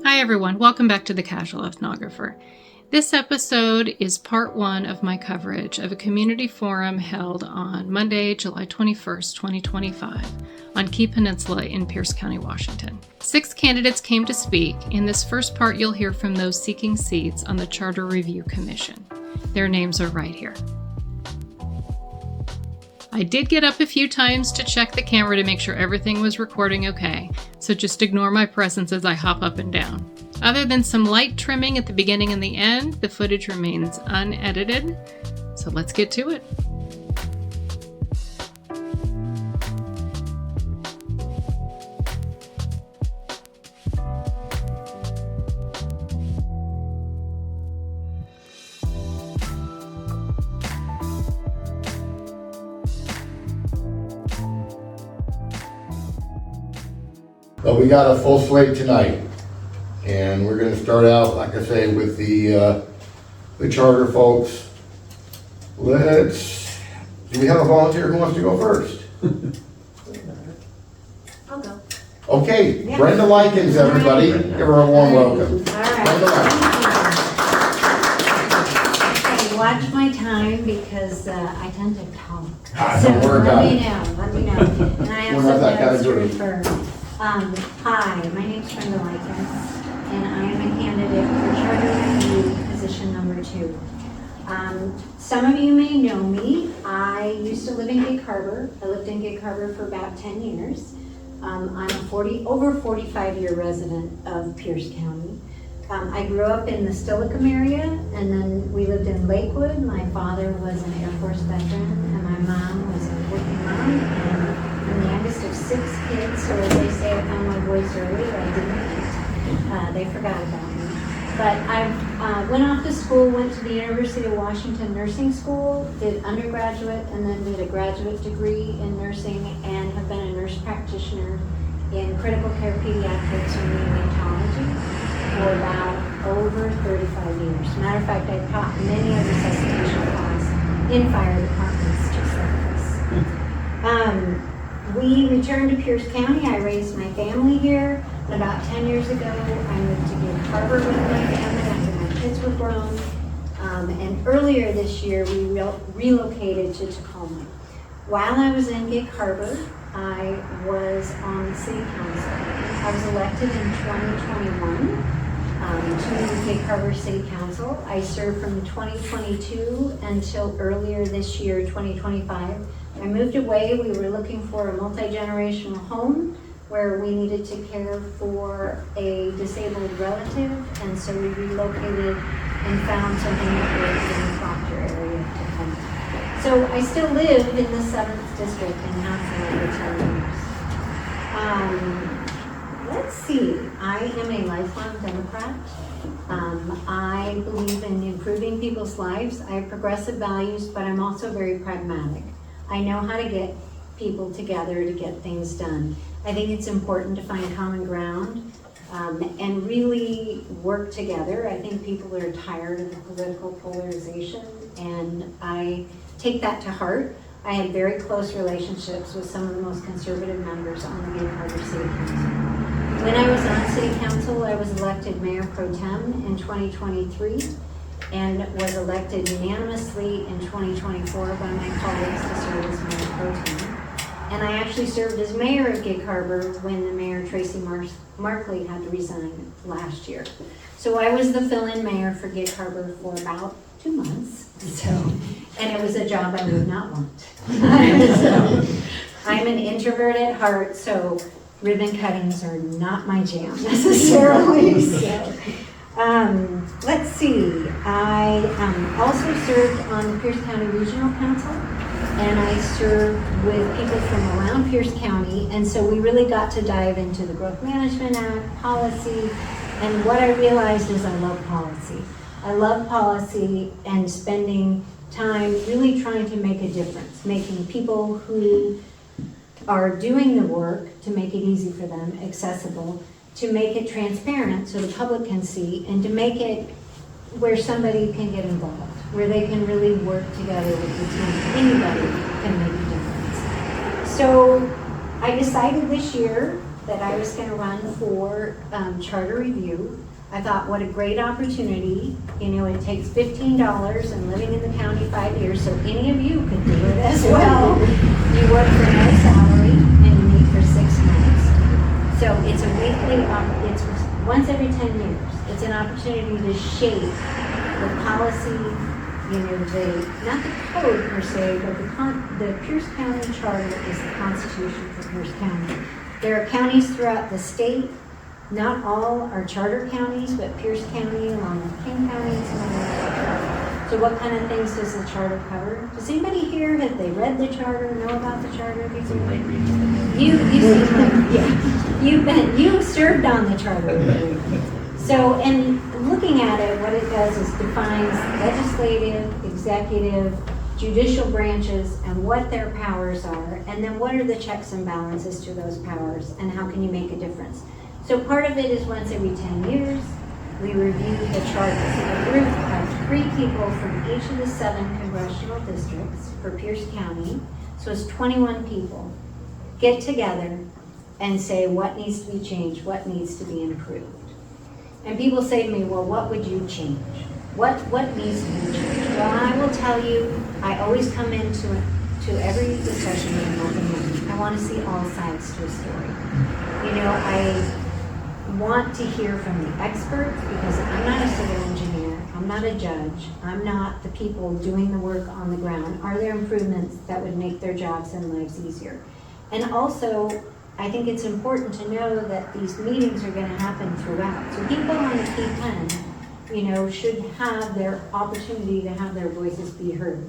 Hi everyone, welcome back to the Casual Ethnographer. This episode is part one of my coverage of a community forum held on Monday, July 21st, 2025 on Key Peninsula in Pierce County, Washington. 6 candidates came to speak. In this first part, you'll hear from those seeking seats on the Charter Review Commission. Their names are right here. I did get up a few times to check the camera to make sure everything was recording okay, so just ignore my presence as I hop up and down. Other than some light trimming at the beginning and the end, the footage remains unedited, so let's get to it. But we got a full slate tonight, and we're going to start out, like I say, with the charter folks. Do we have a volunteer who wants to go first? I'll go. Okay, Yeah. Brenda Lykins, everybody. Give her a warm welcome. All right. Brenda Lykins. Okay, watch my time because I tend to talk. Don't worry about it. Let me know. And I have We're not that some kind of notes to group. refer. Hi, my name's Brenda Lykins, and I am a candidate for Charter Review position number 2. Some of you may know me. I used to live in Gig Harbor. I lived in Gig Harbor for about 10 years. I'm a over 45-year resident of Pierce County. I grew up in the Steilacoom area, and then we lived in Lakewood. My father was an Air Force veteran, and my mom was a working mom, and I'm the youngest of 6 kids, so as they say, I found my voice early, I didn't. They forgot about me. But I went off to school, went to the University of Washington Nursing School, did undergraduate, and then did a graduate degree in nursing, and have been a nurse practitioner in critical care pediatrics or neonatology for about over 35 years. Matter of fact, I taught many a resuscitation class in fire departments just like this. We returned to Pierce County. I raised my family here. And about 10 years ago, I moved to Gig Harbor with my family after my kids were grown. And earlier this year, we relocated to Tacoma. While I was in Gig Harbor, I was on the city council. I was elected in 2021 to Gig Harbor City Council. I served from 2022 until earlier this year, 2025. I moved away. We were looking for a multi-generational home where we needed to care for a disabled relative, and so we relocated and found something that was in the Proctor area of Tacoma. So I still live in the 7th district and have for over 10 years. Let's see, I am a lifelong Democrat. I believe in improving people's lives. I have progressive values, but I'm also very pragmatic. I know how to get people together to get things done. I think it's important to find common ground and really work together. I think people are tired of the political polarization, and I take that to heart. I had very close relationships with some of the most conservative members on the Gig Harbor City Council. When I was on City Council, I was elected Mayor Pro Tem in 2023 and was elected unanimously in 2024 by my colleagues to serve as Mayor Pro Tem. And I actually served as mayor of Gig Harbor when the mayor, Tracy Markley, had to resign last year. So I was the fill-in mayor for Gig Harbor for about 2 months. And it was a job I would not want. So, I'm an introvert at heart, so ribbon cuttings are not my jam necessarily. So, let's see. I also served on the Pierce County Regional Council, and I served with people from around Pierce County, and so we really got to dive into the Growth Management Act, policy, and what I realized is I love policy. I love policy and spending time really trying to make a difference, making people who are doing the work to make it easy for them, accessible, to make it transparent so the public can see, and to make it where somebody can get involved, where they can really work together with the team. Anybody can make a difference. So I decided this year that I was going to run for charter review. I thought, what a great opportunity. You know, it takes $15 and living in the county 5 years, so any of you could do it as well. You work for no salary and you meet for 6 months. So it's a weekly, it's once every 10 years. It's an opportunity to shape the policy, you know, not the code per se, but the Pierce County Charter is the constitution for Pierce County. There are counties throughout the state. Not all are charter counties, but Pierce County, along with King County, and some others. So what kind of things does the charter cover? Does anybody here, have they read the charter, know about the charter? You seem like, yeah, you served on the charter. So, and looking at it, what it does is defines legislative, executive, judicial branches and what their powers are, and then what are the checks and balances to those powers, and how can you make a difference? So part of it is once every 10 years, we review the charter. So a group of 3 people from each of the 7 congressional districts for Pierce County, so it's 21 people, get together and say what needs to be changed, what needs to be improved. And people say to me, well, what would you change? What needs to be changed? Well, I will tell you, I always come into every discussion with an open mind. I want to see all sides to a story. You know, I want to hear from the experts because I'm not a civil engineer, I'm not a judge, I'm not the people doing the work on the ground. Are there improvements that would make their jobs and lives easier? And also, I think it's important to know that these meetings are going to happen throughout. So people on the Key Pen, you know, should have their opportunity to have their voices be heard.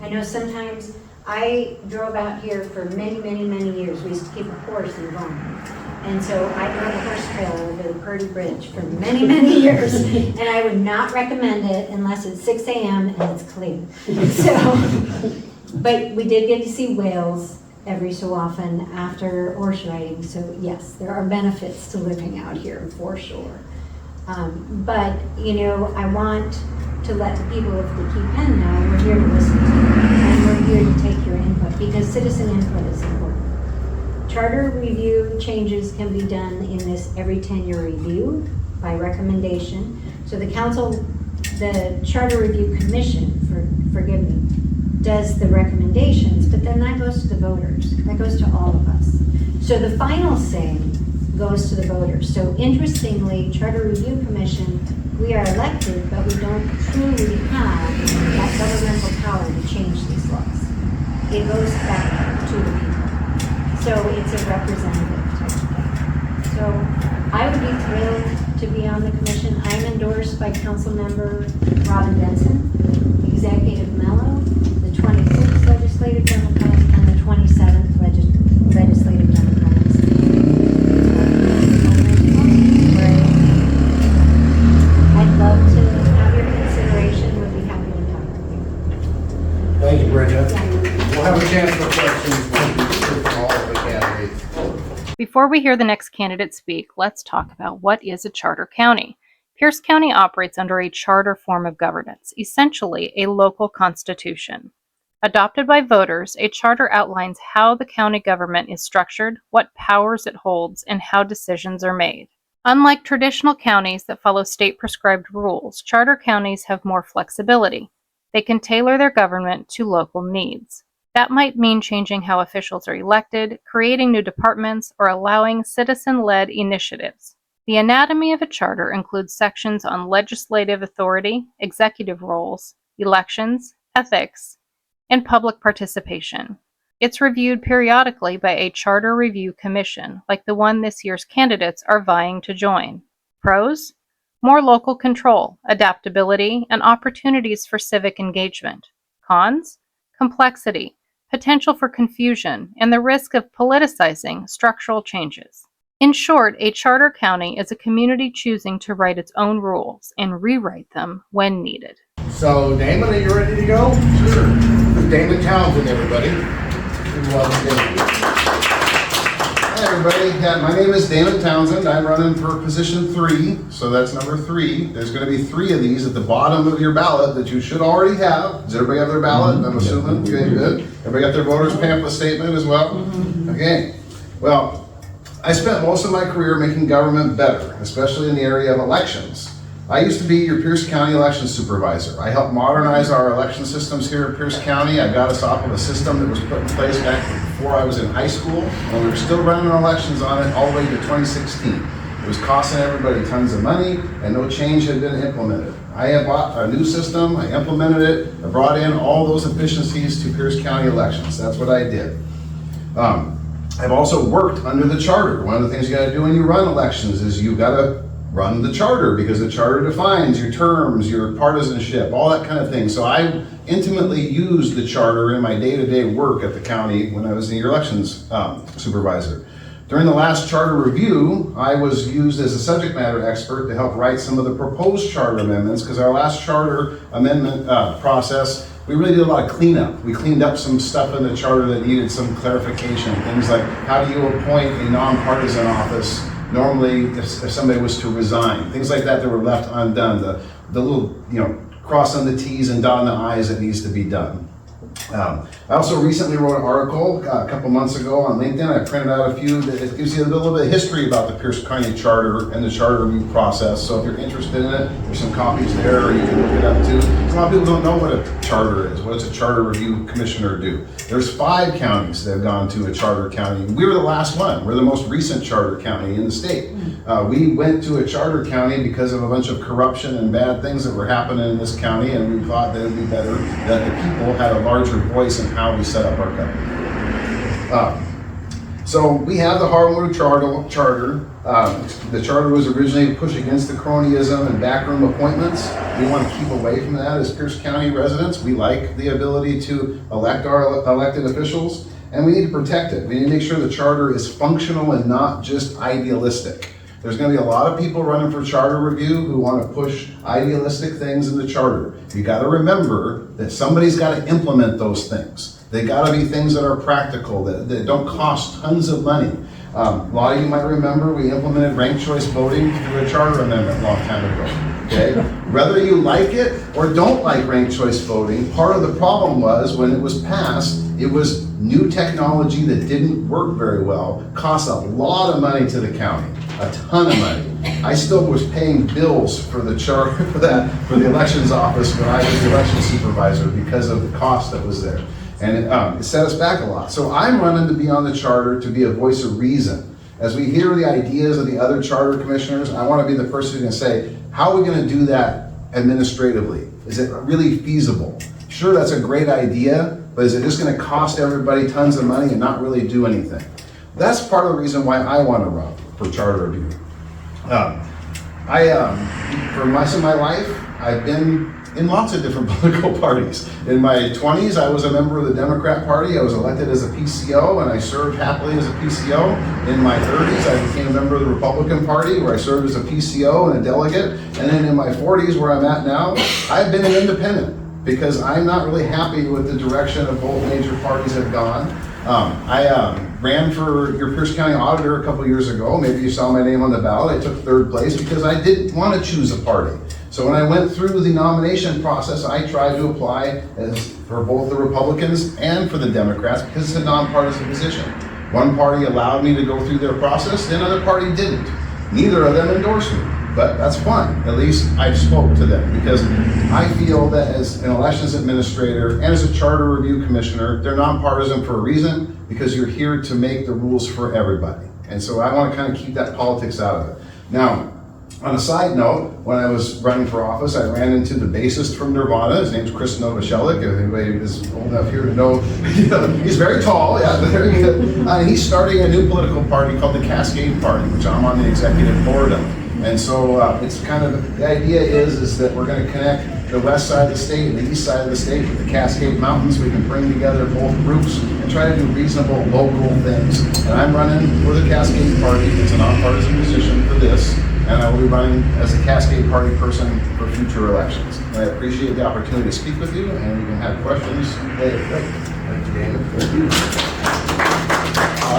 I know sometimes I drove out here for many, many, many years. We used to keep a horse in Vaughan. And so I drove a horse trailer over the Purdy Bridge for many, many years. And I would not recommend it unless it's 6 a.m. and it's clear. So, but we did get to see whales every so often after horse riding. So yes, there are benefits to living out here for sure. But, you know, I want to let the people of the Key Pen know we're here to listen to you and we're here to take your input because citizen input is important. Charter review changes can be done in this every 10-year review by recommendation. So the council, the Charter Review Commission, forgive me, does the recommendations, but then that goes to the voters. That goes to all of us. So the final say goes to the voters. So interestingly, Charter Review Commission, we are elected, but we don't truly have that governmental power to change these laws. It goes back to the people. So it's a representative type of thing. So I would be thrilled to be on the commission. I'm endorsed by Council Member Robin Benson, Executive Mello, the 26th Legislative Democrat, and the 27th Legislative Democrats. I'd love to have your consideration. Would be happy to talk with you. Thank you, Brenda. Yeah. We'll have a chance for questions from all of the candidates. Before we hear the next candidate speak, let's talk about what is a charter county. Pierce County operates under a charter form of governance, essentially a local constitution. Adopted by voters, a charter outlines how the county government is structured, what powers it holds, and how decisions are made. Unlike traditional counties that follow state-prescribed rules, charter counties have more flexibility. They can tailor their government to local needs. That might mean changing how officials are elected, creating new departments, or allowing citizen-led initiatives. The anatomy of a charter includes sections on legislative authority, executive roles, elections, ethics, and public participation. It's reviewed periodically by a charter review commission, like the one this year's candidates are vying to join. Pros? More local control, adaptability, and opportunities for civic engagement. Cons? Complexity, potential for confusion, and the risk of politicizing structural changes. In short, a charter county is a community choosing to write its own rules and rewrite them when needed. So, Damon, are you ready to go? Sure. Damon Townsend, everybody. Hi, everybody. Yeah, my name is Damon Townsend. I'm running for position 3, so that's number 3. There's going to be 3 of these at the bottom of your ballot that you should already have. Does everybody have their ballot? I'm assuming. Okay, good. Everybody got their voter's pamphlet statement as well? Okay. Well, I spent most of my career making government better, especially in the area of elections. I used to be your Pierce County election supervisor. I helped modernize our election systems here in Pierce County. I got us off of a system that was put in place back before I was in high school, and we were still running our elections on it all the way to 2016. It was costing everybody tons of money, and no change had been implemented. I have bought a new system, I implemented it, I brought in all those efficiencies to Pierce County elections. That's what I did. I've also worked under the charter. One of the things you gotta do when you run elections is you gotta run the charter, because the charter defines your terms, your partisanship, all that kind of thing. So I intimately used the charter in my day-to-day work at the county when I was the elections supervisor. During the last charter review, I was used as a subject matter expert to help write some of the proposed charter amendments, because our last charter amendment process, we really did a lot of cleanup. We cleaned up some stuff in the charter that needed some clarification. Things like, how do you appoint a nonpartisan office normally if somebody was to resign? Things like that were left undone. The little, cross on the T's and dot on the I's that needs to be done. I also recently wrote an article a couple months ago on LinkedIn. I printed out a few that gives you a little bit of history about the Pierce County Charter and the charter review process. So if you're interested in it, there's some copies there, or you can look it up too. A lot of people don't know what a charter is. What does a charter review commissioner do? There's 5 counties that have gone to a charter county. We were the last one. We're the most recent charter county in the state. We went to a charter county because of a bunch of corruption and bad things that were happening in this county, and we thought that it would be better that the people had a larger voice in how we set up our government. So we have the Harwood Charter. The charter was originally pushed against the cronyism and backroom appointments. We want to keep away from that as Pierce County residents. We like the ability to elect our elected officials, and we need to protect it. We need to make sure the charter is functional and not just idealistic. There's going to be a lot of people running for charter review who want to push idealistic things in the charter. You got to remember that somebody's got to implement those things. They got to be things that are practical, that don't cost tons of money. A lot of you might remember we implemented ranked choice voting through a charter amendment a long time ago. Okay? Whether you like it or don't like ranked choice voting, part of the problem was when it was passed, it was new technology that didn't work very well, cost a lot of money to the county, a ton of money. I still was paying bills for the charter for the elections office when I was the election supervisor because of the cost that was there. And it set us back a lot. So I'm running to be on the charter to be a voice of reason. As we hear the ideas of the other charter commissioners, I want to be the person who can say, how are we going to do that administratively? Is it really feasible? Sure, that's a great idea, but is it just going to cost everybody tons of money and not really do anything? That's part of the reason why I want to run for charter review. For most of my life, I've been in lots of different political parties. In my 20s, I was a member of the Democrat Party. I was elected as a PCO, and I served happily as a PCO. In my 30s, I became a member of the Republican Party, where I served as a PCO and a delegate. And then in my 40s, where I'm at now, I've been an independent, because I'm not really happy with the direction of both major parties have gone. I ran for your Pierce County Auditor a couple years ago. Maybe you saw my name on the ballot. I took 3rd place because I didn't want to choose a party. So when I went through the nomination process, I tried to apply for both the Republicans and for the Democrats because it's a nonpartisan position. One party allowed me to go through their process, the other party didn't. Neither of them endorsed me, but that's fine. At least I spoke to them, because I feel that as an elections administrator and as a charter review commissioner, they're nonpartisan for a reason, because you're here to make the rules for everybody. And so I want to kind of keep that politics out of it. Now, on a side note, when I was running for office, I ran into the bassist from Nirvana. His name's Chris Novoselic. If anybody is old enough here to know, he's very tall, yeah, very good. He's starting a new political party called the Cascade Party, which I'm on the executive board of. And so it's kind of, the idea is that we're going to connect the west side of the state and the east side of the state with the Cascade Mountains. We can bring together both groups and try to do reasonable local things. And I'm running for the Cascade Party. It's a nonpartisan position for this. And I will be running as a Cascade Party person for future elections. I appreciate the opportunity to speak with you, and you can have questions later. Thank you, David. Thank you.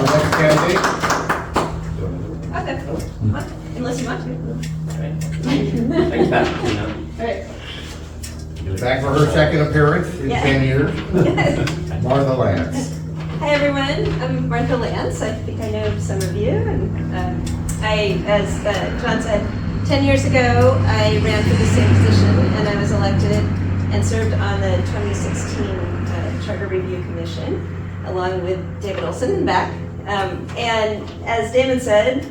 Next candidate. Okay. Unless you want to. Thanks, Pat. Back for her second appearance in 10 years. Yes. Martha Lantz. Hi, everyone. I'm Martha Lantz. I think I know some of you. And as John said, 10 years ago, I ran for the same position, and I was elected and served on the 2016 Charter Review Commission, along with David Olson and Beck. And as Damon said,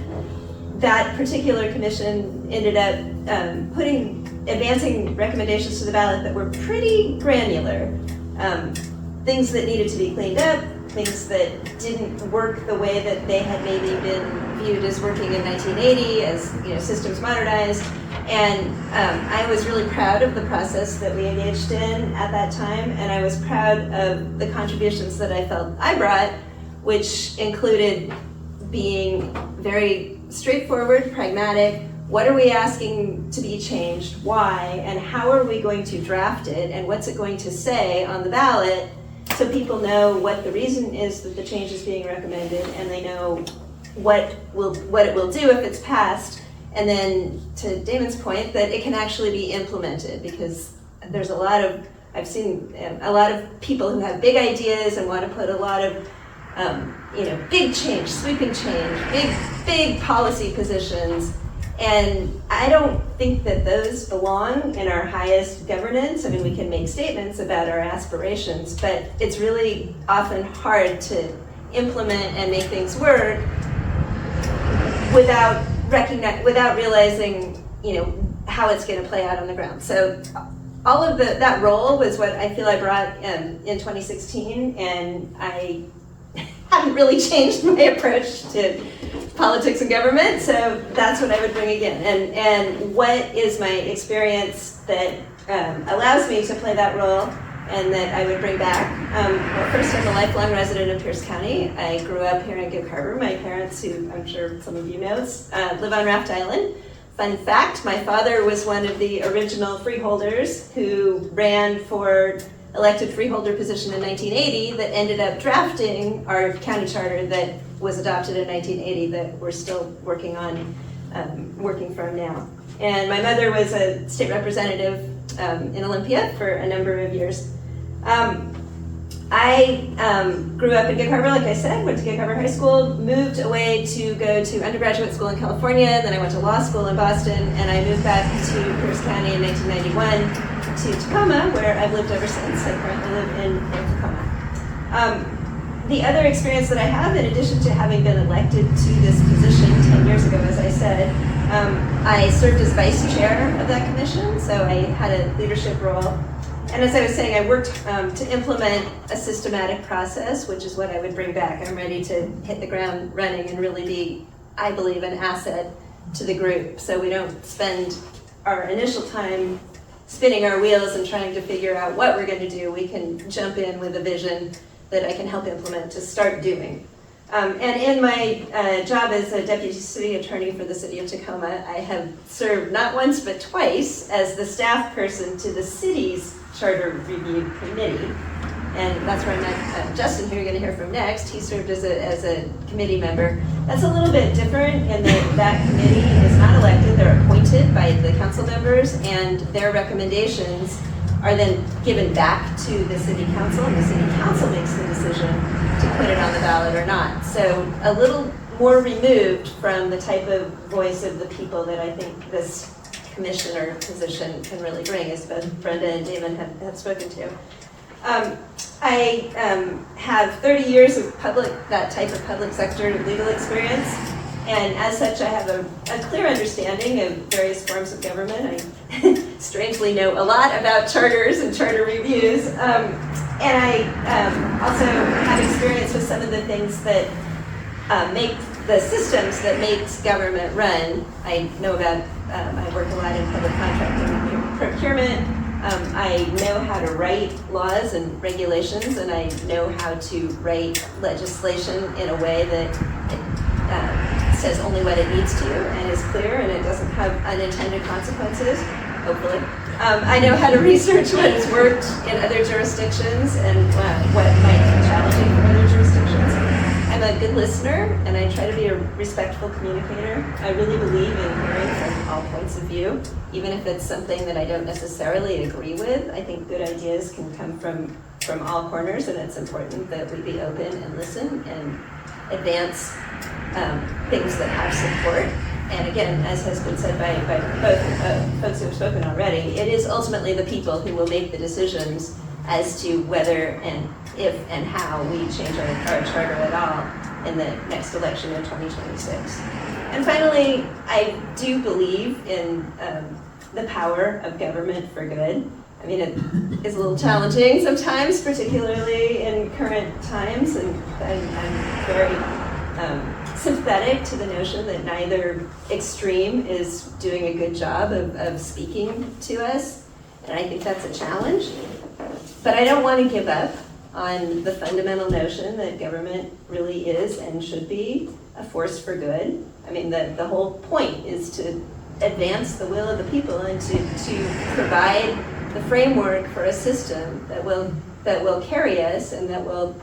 that particular commission ended up advancing recommendations to the ballot that were pretty granular. Things that needed to be cleaned up, things that didn't work the way that they had maybe been viewed as working in 1980 as systems modernized. And I was really proud of the process that we engaged in at that time, and I was proud of the contributions that I felt I brought, which included being very straightforward, pragmatic. What are we asking to be changed? Why? And how are we going to draft it? And what's it going to say on the ballot, so people know what the reason is that the change is being recommended, and they know what it will do if it's passed. And then, to Damon's point, that it can actually be implemented, because there's I've seen a lot of people who have big ideas and want to put a lot of big change, sweeping change, big policy positions. And I don't think that those belong in our highest governance. I mean, we can make statements about our aspirations, but it's really often hard to implement and make things work without realizing, how it's going to play out on the ground. So all of that role was what I feel I brought in 2016, and I haven't really changed my approach to politics and government, so that's what I would bring again. And what is my experience that allows me to play that role and that I would bring back? Well, first, I'm a lifelong resident of Pierce County. I grew up here in Gig Harbor. My parents, who I'm sure some of you know, live on Raft Island. Fun fact, my father was one of the original freeholders who ran for elected freeholder position in 1980 that ended up drafting our county charter that was adopted in 1980 that we're still working from now. And my mother was a state representative in Olympia for a number of years. I grew up in Gig Harbor, like I said, went to Gig Harbor High School, moved away to go to undergraduate school in California, then I went to law school in Boston, and I moved back to Pierce County in 1991 to Tacoma, where I've lived ever since. I currently live in Tacoma. The other experience that I have, in addition to having been elected to this position 10 years ago, as I said, I served as vice chair of that commission, so I had a leadership role. And as I was saying, I worked to implement a systematic process, which is what I would bring back. I'm ready to hit the ground running and really be, I believe, an asset to the group. So we don't spend our initial time spinning our wheels and trying to figure out what we're going to do. We can jump in with a vision that I can help implement to start doing. And in my job as a deputy city attorney for the city of Tacoma, I have served not once but twice as the staff person to the city's charter review committee. And that's where I met Justin, who you're going to hear from next. He served as a committee member. That's a little bit different in that committee is not elected. They're appointed by the council members, and their recommendations are then given back to the city council, and the city council makes the decision to put it on the ballot or not. So a little more removed from the type of voice of the people that I think this commissioner position can really bring, as both Brenda and Damon have spoken to. I have 30 years of that type of public sector legal experience, and as such I have a clear understanding of various forms of government. I strangely know a lot about charters and charter reviews, and I also have experience with some of the things that make the systems that makes government run. I know about, I work a lot in public contracting and procurement. I know how to write laws and regulations, and I know how to write legislation in a way that says only what it needs to and is clear and it doesn't have unintended consequences, hopefully. I know how to research what has worked in other jurisdictions and what might be challenging for other jurisdictions. I'm a good listener, and I try to be a respectful communicator. I really believe in hearing from all points of view, even if it's something that I don't necessarily agree with. I think good ideas can come from from all corners, and it's important that we be open and listen and advance things that have support. And again, as has been said by both folks who have spoken already, it is ultimately the people who will make the decisions as to whether and if and how we change our charter at all in the next election in 2026. And finally, I do believe in the power of government for good. I mean, it is a little challenging sometimes, particularly in current times, and I'm very sympathetic to the notion that neither extreme is doing a good job of speaking to us, and I think that's a challenge. But I don't want to give up on the fundamental notion that government really is and should be a force for good. I mean, the whole point is to advance the will of the people and to provide the framework for a system that will carry us and that will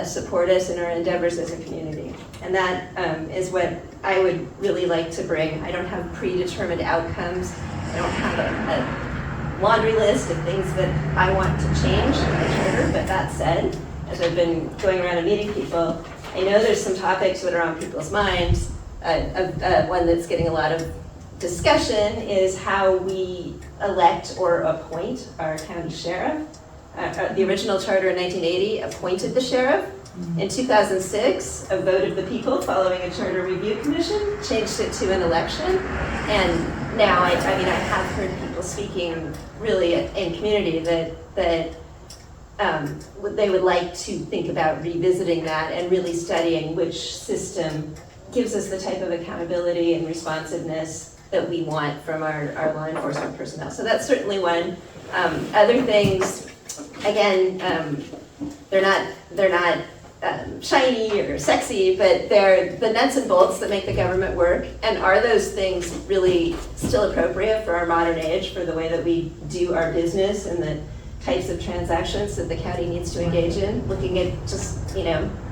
support us in our endeavors as a community. And that is what I would really like to bring. I don't have predetermined outcomes. I don't have a laundry list of things that I want to change in my charter, but that said, as I've been going around and meeting people, I know there's some topics that are on people's minds. One that's getting a lot of discussion is how we elect or appoint our county sheriff. The original charter in 1980 appointed the sheriff. In 2006, a vote of the people following a charter review commission changed it to an election. And now, I have heard people speaking really in community that they would like to think about revisiting that and really studying which system gives us the type of accountability and responsiveness that we want from our law enforcement personnel. So that's certainly one. Other things, again, they're not shiny or sexy, but they're the nuts and bolts that make the government work. And are those things really still appropriate for our modern age, for the way that we do our business and the types of transactions that the county needs to engage in? Looking at just,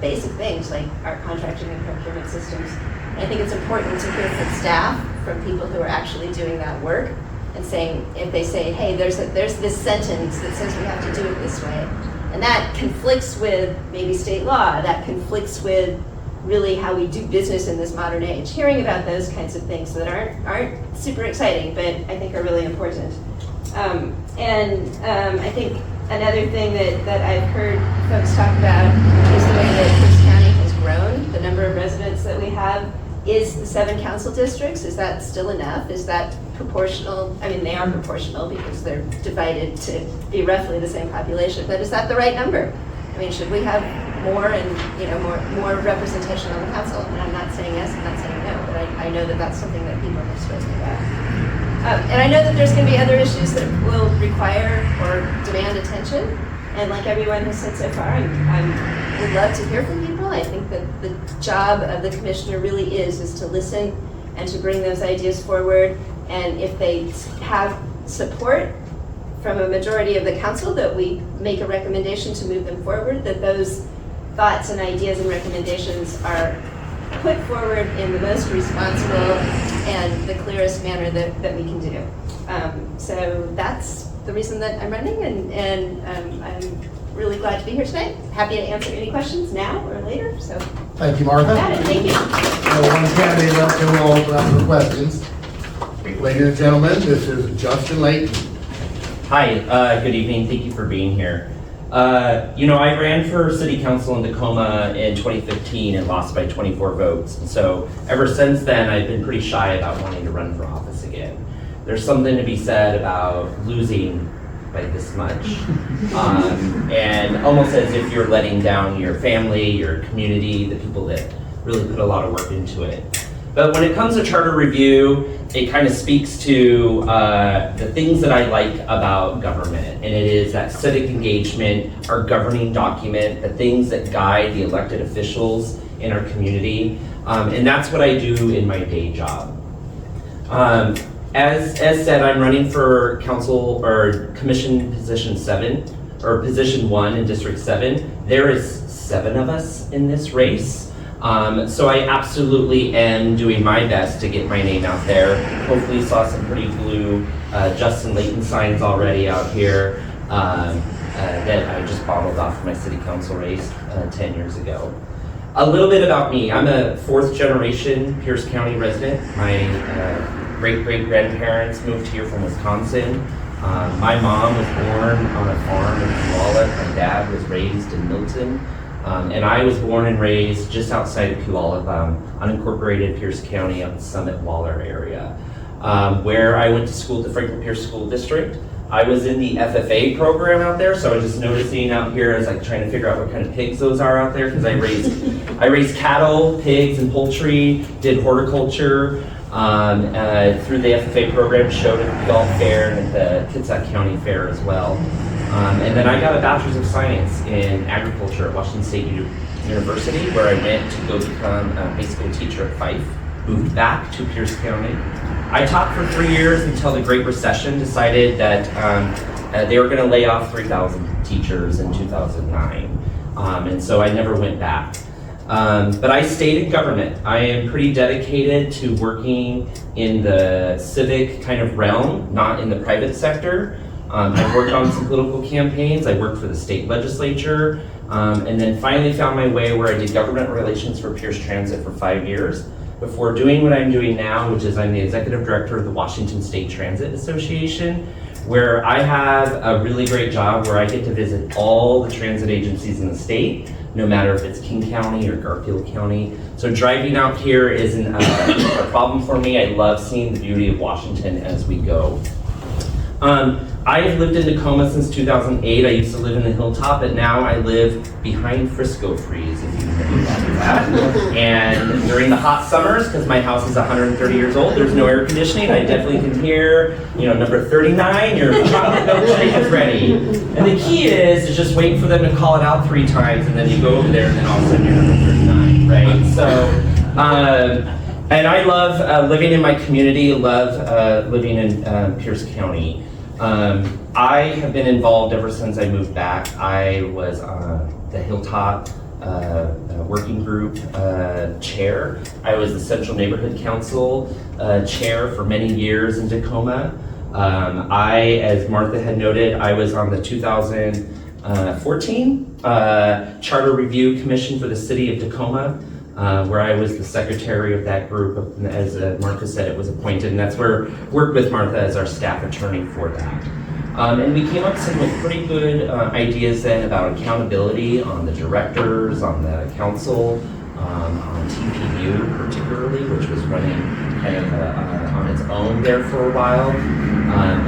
basic things like our contracting and procurement systems. And I think it's important to hear from staff, from people who are actually doing that work, and saying, if they say, hey, there's this sentence that says we have to do it this way, and that conflicts with maybe state law, that conflicts with really how we do business in this modern age. Hearing about those kinds of things that aren't super exciting, but I think are really important. I think another thing that I've heard folks talk about is the way that Pierce County has grown. The number of residents that we have is the 7 council districts. Is that still enough? Is that proportional? I mean, they are proportional because they're divided to be roughly the same population, but is that the right number? I mean, should we have more and more representation on the council? And I'm not saying yes, I'm not saying no, but I know that that's something that people have spoken about. And I know that there's going to be other issues that will require or demand attention. And like everyone has said so far, I would love to hear from people. I think that the job of the commissioner really is to listen and to bring those ideas forward. And if they have support from a majority of the council, that we make a recommendation to move them forward, that those thoughts and ideas and recommendations are put forward in the most responsible and the clearest manner that we can do. So that's the reason that I'm running, and I'm really glad to be here tonight. Happy to answer any questions now or later. So Thank you, Martha. thank you. One candidate left, and we'll open up for questions. Ladies and gentlemen, this is Justin Leighton. Hi, good evening. Thank you for being here. I ran for city council in Tacoma in 2015 and lost by 24 votes. And so ever since then, I've been pretty shy about wanting to run for office again. There's something to be said about losing by this much. And almost as if you're letting down your family, your community, the people that really put a lot of work into it. But when it comes to charter review, it kind of speaks to the things that I like about government, and it is that civic engagement, our governing document, the things that guide the elected officials in our community, and that's what I do in my day job. As said, I'm running for council or commission position 7, or position 1 in District 7. There is 7 of us in this race. So I absolutely am doing my best to get my name out there. Hopefully you saw some pretty blue Justin Leighton signs already out here. that I just bottled off my city council race 10 years ago. A little bit about me. I'm a 4th generation Pierce County resident. My great-great-grandparents moved here from Wisconsin. My mom was born on a farm in Puyallup. My dad was raised in Milton. And I was born and raised just outside of Puyallup, unincorporated Pierce County up in Summit Waller area, where I went to school at the Franklin Pierce School District. I was in the FFA program out there, so I was just noticing out here as like trying to figure out what kind of pigs those are out there, because I raised cattle, pigs, and poultry, did horticulture through the FFA program, showed at the Puyallup Fair and at the Kitsap County Fair as well. And then I got a Bachelor's of Science in Agriculture at Washington State University, where I went to go become a high school teacher at Fife, moved back to Pierce County. I taught for 3 years until the Great Recession decided that they were going to lay off 3,000 teachers in 2009. And so I never went back. But I stayed in government. I am pretty dedicated to working in the civic kind of realm, not in the private sector. I've worked on some political campaigns. I worked for the state legislature, and then finally found my way where I did government relations for Pierce Transit for 5 years before doing what I'm doing now, which is I'm the executive director of the Washington State Transit Association, where I have a really great job where I get to visit all the transit agencies in the state, no matter if it's King County or Garfield County. So driving out here isn't a problem for me. I love seeing the beauty of Washington as we go. I have lived in Tacoma since 2008. I used to live in the Hilltop, but now I live behind Frisco Freeze, if you know that. And during the hot summers, because my house is 130 years old, there's no air conditioning. I definitely can hear, number 39, your chocolate milkshake is ready. And the key is just wait for them to call it out 3 times, and then you go over there, and then all of a sudden you're number 39, right? So, and I love living in my community, love living in Pierce County. I have been involved ever since I moved back. I was the Hilltop Working Group chair. I was the Central Neighborhood Council chair for many years in Tacoma. As Martha had noted, I was on the 2014 Charter Review Commission for the City of Tacoma, where I was the secretary of that group. As Martha said, it was appointed, and that's where I worked with Martha as our staff attorney for that. And we came up with some pretty good ideas then about accountability on the directors, on the council, on TPU particularly, which was running kind of on its own there for a while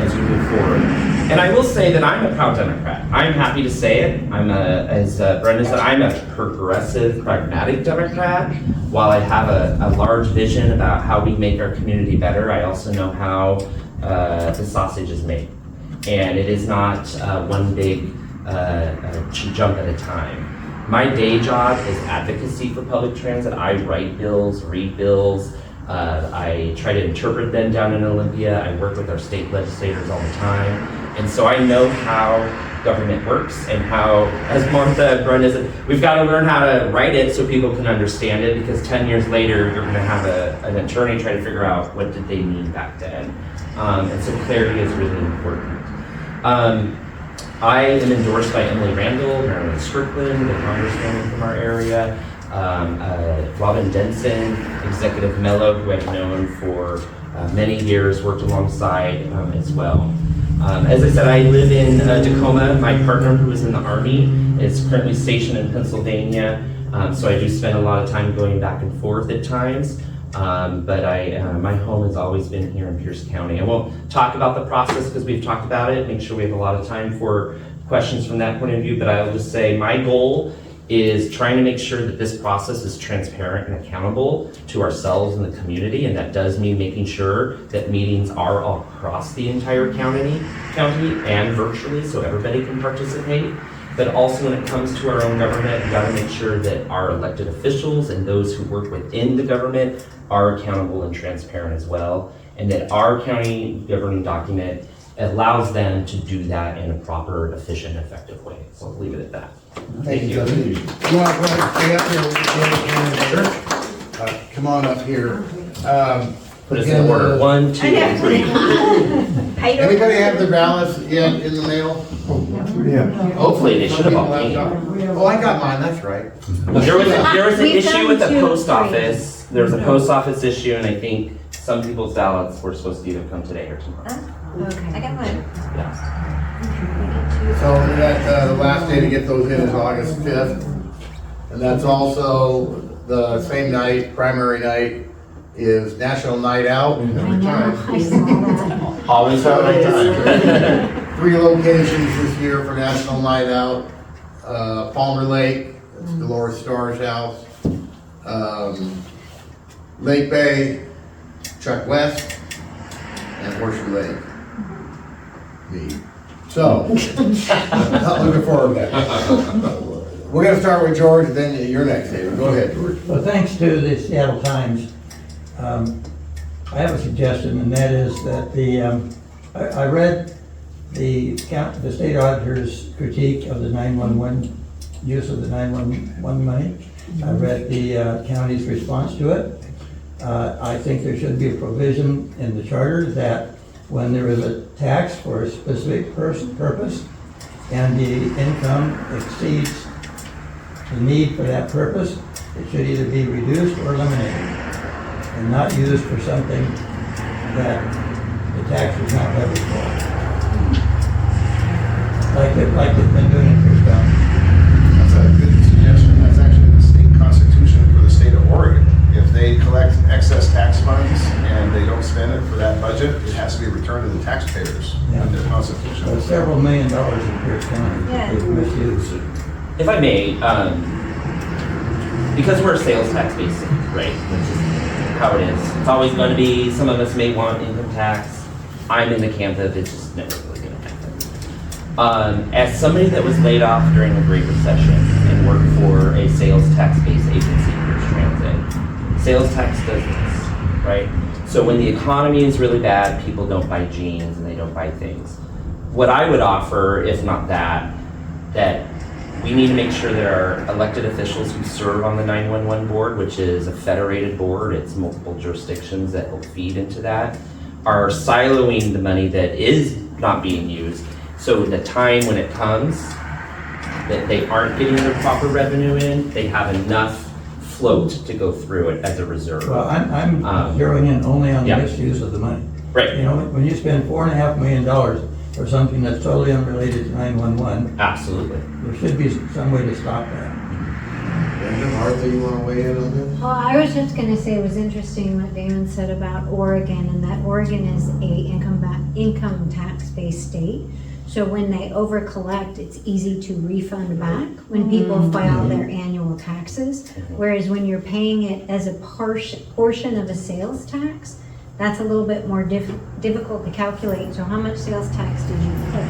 as we move forward. And I will say that I'm a proud Democrat. I'm happy to say it. As Brenda said, I'm a progressive, pragmatic Democrat. While I have a large vision about how we make our community better, I also know how the sausage is made. And it is not one big jump at a time. My day job is advocacy for public transit. I write bills, read bills. I try to interpret them down in Olympia. I work with our state legislators all the time. And so I know how government works and how, as Martha and Brenda said, we've got to learn how to write it so people can understand it, because 10 years later, you're going to have an attorney try to figure out what did they mean back then. And so clarity is really important. I am endorsed by Emily Randall, Marilyn Strickland, the congresswoman from our area, Robin Denson, Executive Mello, who I've known for many years, worked alongside as well. As I said, I live in Tacoma. My partner, who is in the Army, is currently stationed in Pennsylvania, so I do spend a lot of time going back and forth at times. But my home has always been here in Pierce County. I won't talk about the process because we've talked about it, make sure we have a lot of time for questions from that point of view, but I'll just say my goal is trying to make sure that this process is transparent and accountable to ourselves and the community, and that does mean making sure that meetings are all across the entire county and virtually so everybody can participate. But also when it comes to our own government, we gotta make sure that our elected officials and those who work within the government are accountable and transparent as well, and that our county governing document allows them to do that in a proper, efficient, effective way. So I'll leave it at that. Thank you. You want to go ahead and stay up here with the come on up here. Put us in order. 1, 2, 3. Anybody have their ballots yet in the mail? Hopefully, they should have all came. Oh, I got mine, that's right. There was an We've issue done with the 2 or post 3. office. There was a post office issue, and I think some people's ballots were supposed to either come today or tomorrow. Okay. I got mine. Yeah. So that, the last day to get those in is August 5th. And that's also the same night, primary night, is National Night Out. I know, I saw that. Always have a time. 3 locations this year for National Night Out. Palmer Lake, that's Dolores Starr's house. Lake Bay, Chuck West, and Horseshoe Lake. Me. So, not looking forward to that. We're gonna start with George, and then you're next, David. Go ahead, George. Well, thanks to the Seattle Times, I have a suggestion, and that is that I read the state auditor's critique of the 911, use of the 911 money. I read the county's response to it. I think there should be a provision in the charter that when there is a tax for a specific purpose and the income exceeds the need for that purpose, it should either be reduced or eliminated and not used for something that the tax is not levied for. Like they've been doing in Pierce County. That's a good suggestion. That's actually the state constitution for the state of Oregon. If they collect excess tax funds and they don't spend it for that budget, it has to be returned to the taxpayers in their constitution. There's several $1 million in Pierce County Yeah. that they've misused. If I may, because we're a sales tax based city, right, which is how it is. It's always going to be, some of us may want income tax. I'm in the camp that it's just never really going to happen. As somebody that was laid off during the Great Recession and worked for a sales tax based agency, Pierce Transit, sales tax does this, right? So when the economy is really bad, people don't buy jeans and they don't buy things. What I would offer, if not that we need to make sure that our elected officials who serve on the 911 board, which is a federated board, it's multiple jurisdictions that will feed into that, are siloing the money that is not being used. So the time when it comes that they aren't getting their proper revenue in, they have enough float to go through it as a reserve. Well, I'm zeroing in only on the Yeah. misuse of the money. Right. You know, when you spend $4.5 million for something that's totally unrelated to 911, Absolutely. there should be some way to stop that. Brenda, Martha, you wanna weigh in on this? Well, I was just gonna say it was interesting what Damon said about Oregon, and that Oregon is a income tax-based state. So when they over-collect, it's easy to refund back when people file their annual taxes. Whereas when you're paying it as a portion of a sales tax, that's a little bit more difficult to calculate. So how much sales tax did you pay?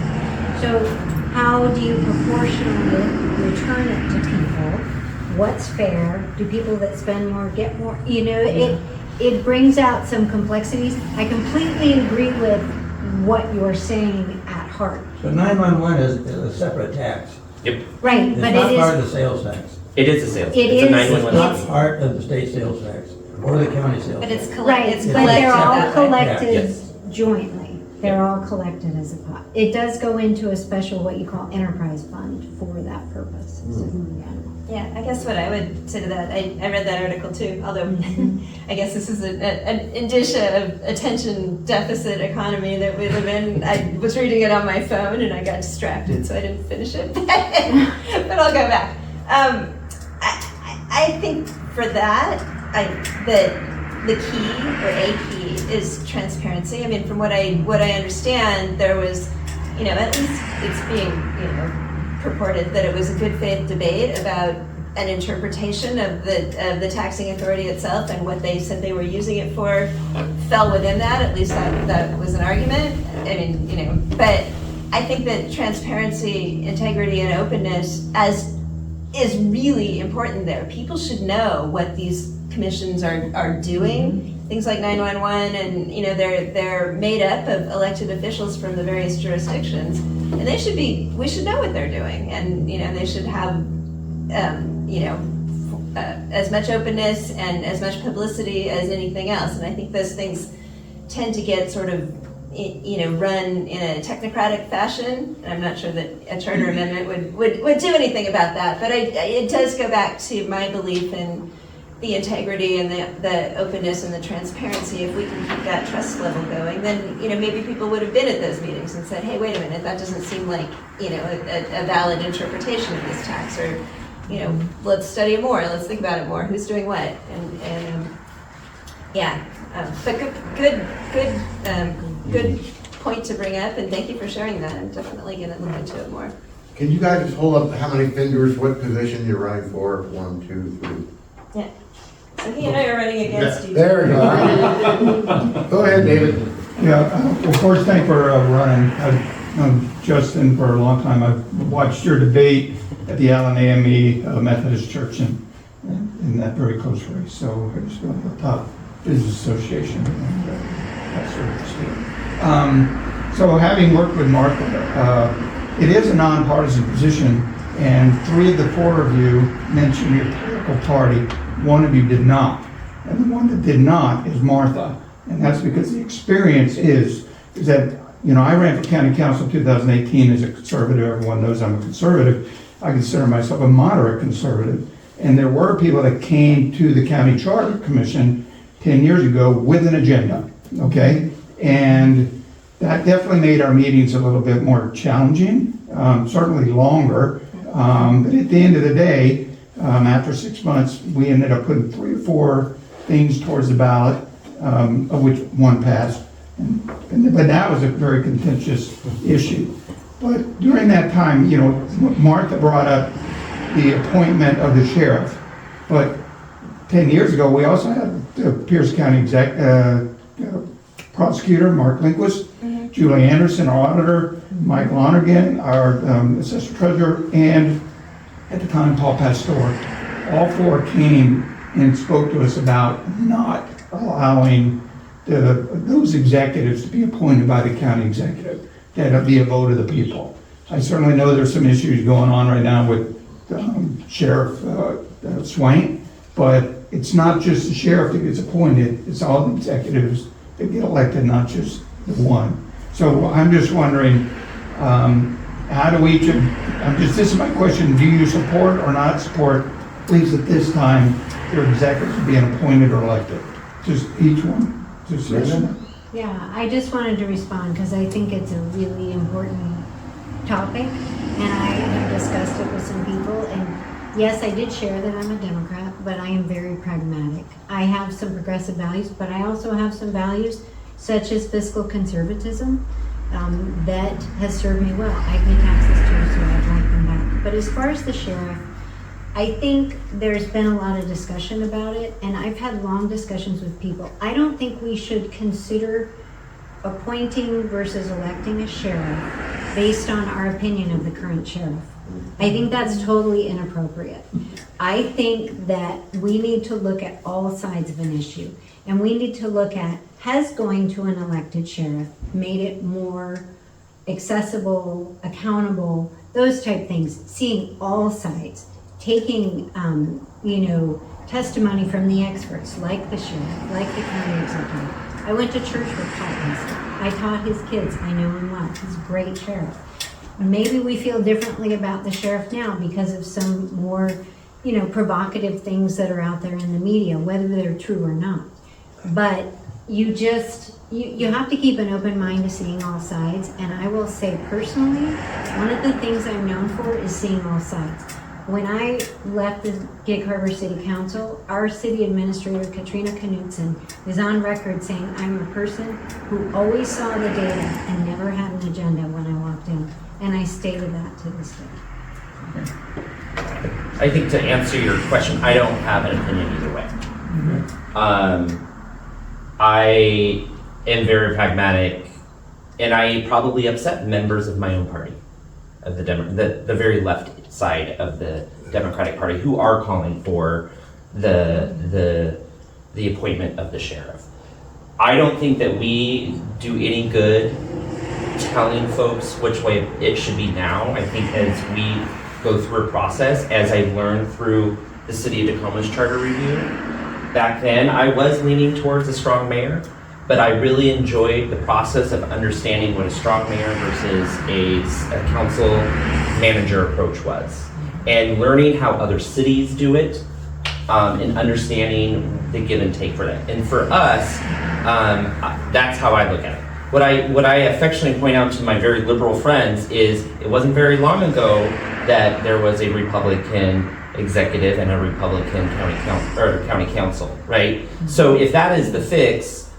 So how do you proportionally return it to people? What's fair? Do people that spend more get more? You know, it brings out some complexities. I completely agree with what you're saying at heart. So 911 is a separate tax. Yep. Right, It's but not it part is, of the sales tax. It is a sales. It It's a is- It's 911. not part of the state sales tax or the county sales But tax. it's right, it's but collected they're all that way. collected Yes. jointly. They're all collected as a pot. It does go into a special, what you call enterprise fund for that purpose. So, yeah. Yeah, I guess what I would say to that, I read that article too, although I guess this is an indicia of attention deficit economy that we live in. I was reading it on my phone and I got distracted, so I didn't finish it, but I'll go back. I think for that, the key or a key is transparency. I mean, from what I understand, there was, at least it's being, purported that it was a good faith debate about an interpretation of the taxing authority itself, and what they said they were using it for fell within that. At least that was an argument. I mean, but I think that transparency, integrity, and openness is really important there. People should know what these commissions are doing. Things like 911, and they're made up of elected officials from the various jurisdictions, and we should know what they're doing, and they should have as much openness and as much publicity as anything else. And I think those things tend to get sort of run in a technocratic fashion. And I'm not sure that a charter amendment would do anything about that, but it does go back to my belief in the integrity and the openness and the transparency. If we can keep that trust level going, then maybe people would have been at those meetings and said, hey, wait a minute, that doesn't seem like a valid interpretation of this tax, or let's study it more, let's think about it more, who's doing what, and but good point to bring up, and thank you for sharing that. I'm definitely going to look into it more. Can you guys just hold up how many fingers, what position you're running for? 1, 2, 3. Yeah. So he and I are running against you. There we go. Go ahead, David. Yeah, well, first, thank you for running. I've known Justin for a long time. I've watched your debate at the Allen AME Methodist Church in that very close race. So I just feel the top business association and that sort of stuff. So having worked with Martha, it is a nonpartisan position, and 3 of the 4 of you mentioned your political party. 1 of you did not, and the one that did not is Martha, and that's because the experience is that I ran for county council in 2018 as a conservative. Everyone knows I'm a conservative. I consider myself a moderate conservative, and there were people that came to the county charter commission 10 years ago with an agenda, okay? And that definitely made our meetings a little bit more challenging, certainly longer, but at the end of the day, after 6 months, we ended up putting 3 or 4 things towards the ballot, of which 1 passed. But that was a very contentious issue. But during that time, Martha brought up the appointment of the sheriff. But 10 years ago, we also had the Pierce County prosecutor, Mark Lindquist, Julie Anderson, our auditor, Mike Lonergan, our assessor treasurer, and at the time, Paul Pastor. All 4 came and spoke to us about not allowing those executives to be appointed by the county executive, that would be a vote of the people. I certainly know there's some issues going on right now with Sheriff Swain, but it's not just the sheriff that gets appointed, it's all the executives that get elected, not just the one. So I'm just wondering, how do each of, this is my question, do you support or not support, please at this time, your executives being appointed or elected? Just each one. Just Yeah, I just wanted to respond because I think it's a really important topic, and I have discussed it with some people, and yes, I did share that I'm a Democrat, but I am very pragmatic. I have some progressive values, but I also have some values such as fiscal conservatism that has served me well. I pay taxes too, so I'd like them back. But as far as the sheriff, I think there's been a lot of discussion about it, and I've had long discussions with people. I don't think we should consider appointing versus electing a sheriff based on our opinion of the current sheriff. I think that's totally inappropriate. I think that we need to look at all sides of an issue, and we need to look at, has going to an elected sheriff made it more accessible, accountable, those type things, seeing all sides, taking, testimony from the experts, like the sheriff, like the county executive. I went to church with Paul Pastor. I taught his kids. I know him well. He's a great sheriff. Maybe we feel differently about the sheriff now because of some more, provocative things that are out there in the media, whether they're true or not. But you have to keep an open mind to seeing all sides. And I will say personally, one of the things I'm known for is seeing all sides. When I left the Gig Harbor City Council, our city administrator, Katrina Knudsen, is on record saying, I'm a person who always saw the data and never had an agenda when I walked in. And I stated that to this day. I think to answer your question, I don't have an opinion either way. I am very pragmatic, and I probably upset members of my own party, of the very left side of the Democratic Party, who are calling for the appointment of the sheriff. I don't think that we do any good telling folks which way it should be now. I think as we go through a process, as I learned through the City of Tacoma's charter review, back then I was leaning towards a strong mayor. but I really enjoyed the process of understanding what a strong mayor versus a council manager approach was, and learning how other cities do it, and understanding the give and take for that. And for us, that's how I look at it. What I affectionately point out to my very liberal friends is it wasn't very long ago that there was a Republican executive and a Republican county council, right? So if that is the fix,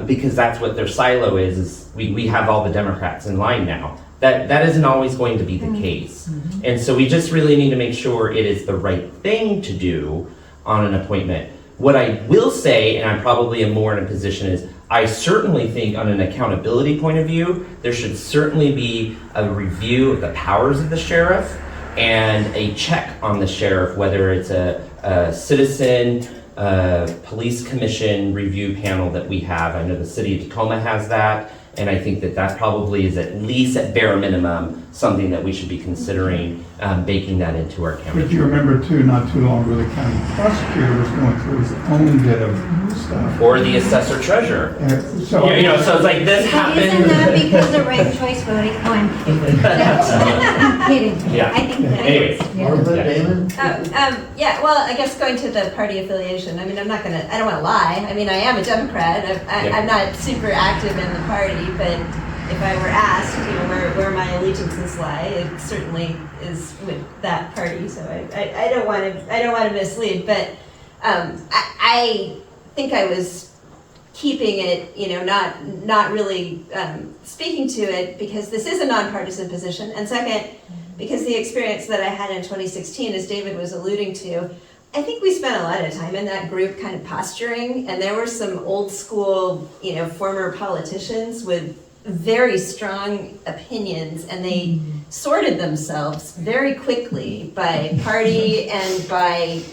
because that's what their silo is we have all the Democrats in line now. That isn't always going to be the case. And so we just really need to make sure it is the right thing to do on an appointment. What I will say, and I probably am more in a position, is I certainly think on an accountability point of view, there should certainly be a review of the powers of the sheriff and a check on the sheriff, whether it's a citizen police commission review panel that we have. I know the city of Tacoma has that, and I think that probably is at least at bare minimum something that we should be considering baking that into our county. If you remember too, not too long ago, the county prosecutor was going through his own bit of stuff. Or the assessor treasurer. So So it's like this But happened. isn't that because of ranked choice voting? Oh, I'm kidding. I'm kidding. Yeah. I think that Anyways. is. Yeah. Damon? Yeah, well, I guess going to the party affiliation, I mean, I don't want to lie. I mean, I am a Democrat. I'm not super active in the party, but if I were asked, where my allegiances lie, it certainly is with that party. So I don't want to mislead, but I think I was keeping it, not really speaking to it because this is a nonpartisan position, and second, because the experience that I had in 2016, as David was alluding to, I think we spent a lot of time in that group kind of posturing, and there were some old school, former politicians with very strong opinions, and they sorted themselves very quickly by party and by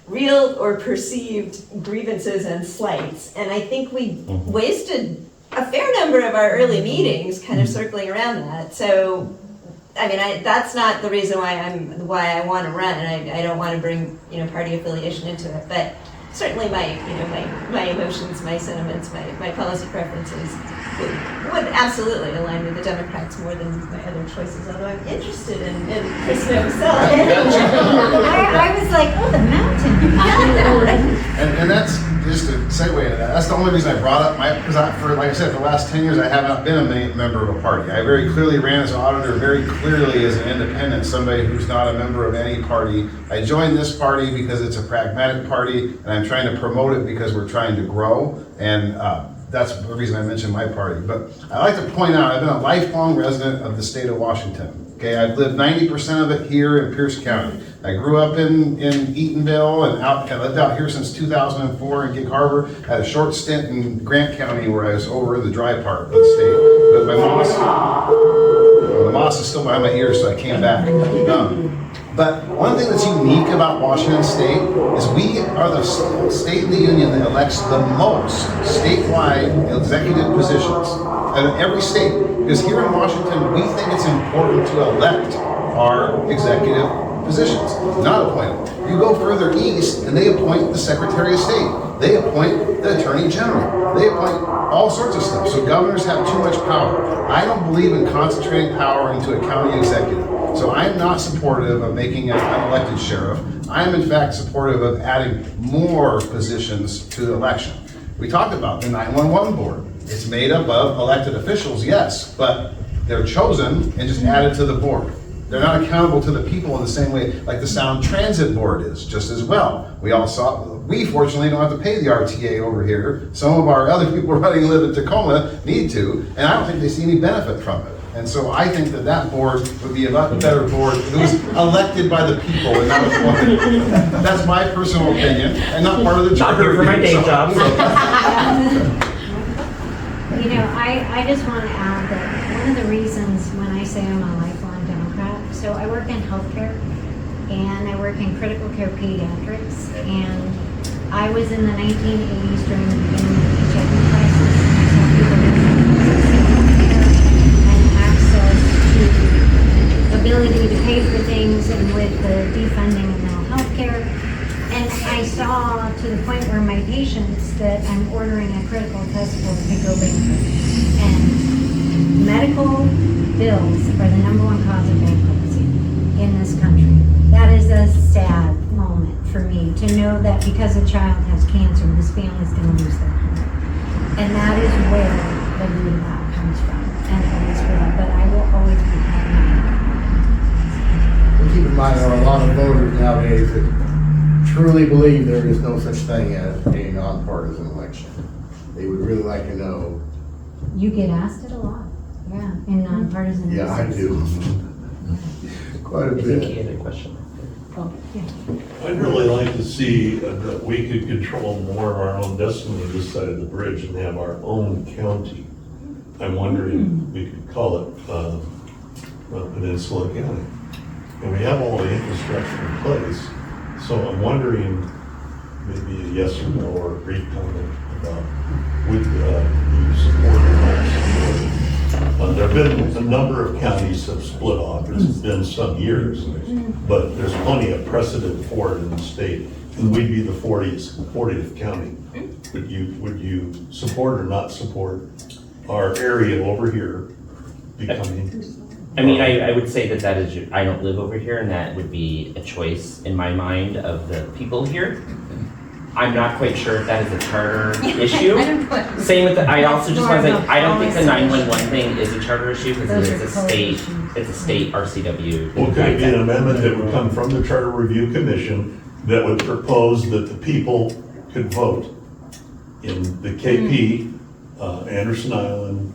real or perceived grievances and slights. And I think we wasted a fair number of our early meetings kind of circling around that. So, I mean, that's not the reason why I want to run. I don't want to bring party affiliation into it, but certainly my emotions, my sentiments, my policy preferences would absolutely align with the Democrats more than my other choices. Although I'm interested in Chris himself. I was like, oh, the mountain. And that's just to segue into that. That's the only reason I brought up because like I said, for the last 10 years, I have not been a member of a party. I very clearly ran as an auditor, very clearly as an independent, somebody who's not a member of any party. I joined this party because it's a pragmatic party, and I'm trying to promote it because we're trying to grow. And that's the reason I mentioned my party. But I like to point out, I've been a lifelong resident of the state of Washington. Okay, I've lived 90% of it here in Pierce County. I grew up in Eatonville and I lived out here since 2004 in Gig Harbor. Had a short stint in Grant County where I was over the dry part of the state. But my the moss is still behind my ears, so I came back. But one thing that's unique about Washington State is we are the state in the union that elects the most statewide executive positions out of every state. Because here in Washington, we think it's important to elect our executive positions, not appoint them. You go further east, and they appoint the Secretary of State. They appoint the Attorney General. They appoint all sorts of stuff. So governors have too much power. I don't believe in concentrating power into a county executive. So I'm not supportive of making an unelected sheriff. I'm in fact supportive of adding more positions to the election. We talked about the 911 board. It's made up of elected officials, yes, but they're chosen and just added to the board. They're not accountable to the people in the same way like the Sound Transit Board is, just as well. We fortunately don't have to pay the RTA over here. Some of our other people running live in Tacoma need to, and I don't think they see any benefit from it. And so I think that board would be a lot better board if it was elected by the people and not appointed. That's my personal opinion, and not part of the charter. Not here for my day job. I just want to add that one of the reasons when I say I'm a lifelong Democrat, so I work in healthcare and I work in critical care pediatrics, and I was in the 1980s during the beginning of the HIV crisis, and I saw people and access to ability to pay for things, and with the defunding of mental health care. And I saw to the point where my patients that I'm ordering a critical test for to go bankrupt. And medical bills are the number one cause of bankruptcy in this country. That is a sad moment for me to know that because a child has cancer, his family's going to lose their home. And that is where the root of that comes from. And always will. But I will always be having And keep in mind, there are a lot of voters nowadays that truly believe there is no such thing as a nonpartisan election. They would really like to know. You get asked it a lot. Yeah, in nonpartisan. Yeah, I do. Quite a I think he bit. had a question. Oh, yeah. I'd really like to see that we could control more of our own destiny this side of the bridge and have our own county. I'm wondering, we could call it Peninsula County. And we have all the infrastructure in place, so I'm wondering, maybe a yes or no or a brief comment about, would you support or not support? There have been a number of counties that have split off, it's been some years, but there's plenty of precedent for it in the state, and we'd be the 40th county. Would you support or not support our area over here becoming? I mean, I would say that is, I don't live over here, and that would be a choice in my mind of the people here. I'm not quite sure if that is a charter issue. Same with I also just want to say, I don't think the 911 thing is a charter issue because it is it's a state RCW. Well, could it be an amendment that would come from the Charter Review Commission that would propose that the people could vote in the KP, Anderson Island,